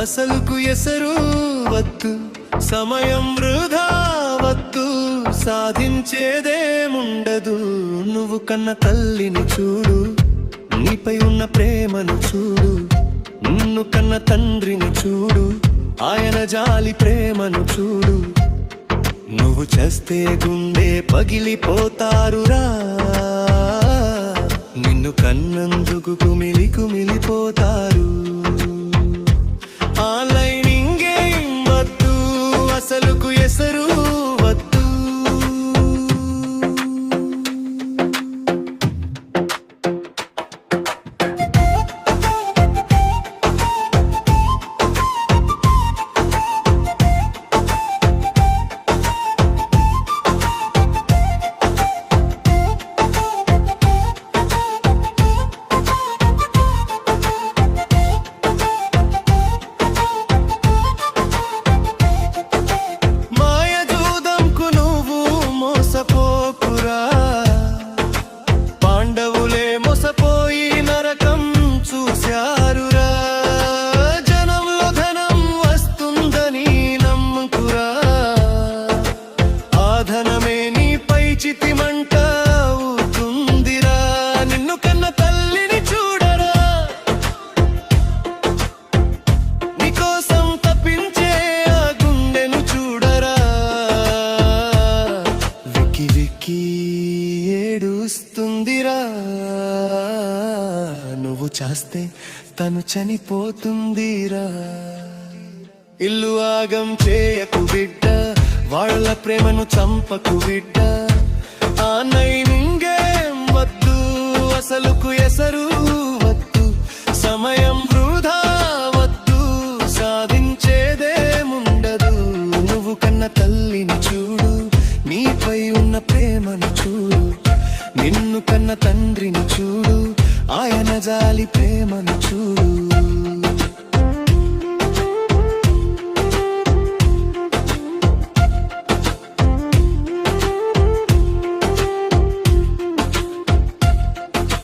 అసలుకు ఎసరు వద్దు, సమయం వృధా వద్దు, సాధించేదేముండదు. నువ్వు కన్న తల్లిని చూడు, నీపై ఉన్న ప్రేమను చూడు. నిన్ను కన్న తండ్రిని చూడు, ఆయన జాలి ప్రేమను చూడు. నువ్వు చేస్తే గుండె పగిలిపోతారురా, నిన్ను కన్నందుకు కుమిలి కుమిలిపోతారు. అసలుకు ఎసరు వద్దు. పాండవులే మోసపోయి నరకం చూశారురా, జనంలో ధనం వస్తుందని నమ్ముకురా, ఆ ధనమే నీపై చితిమంట అవుతుందిరా. నిన్ను కన్న తల్లిని చూడరా, నీకోసం తప్పించే ఆ గుండెను చూడరా. వికి వికి ఏడుస్తుందిరా, నువ్వు చేస్తే తను చనిపోతుందిరా. ఇల్లు ఆగం చేయకు బిడ్డ, వాళ్ళ ప్రేమను చంపకు బిడ్డ. ఆ నైనింగేం వద్దు, అసలుకు ఎసరు వద్దు, సమయం వృధా వద్దు, సాధించేదేముండదు. నువ్వు కన్న తల్లిని చూడు, నీపై ఉన్న ప్రేమను చూడు. నిన్ను కన్న తండ్రిని చూడు, ఆయన జాలి ప్రేమను చూడు.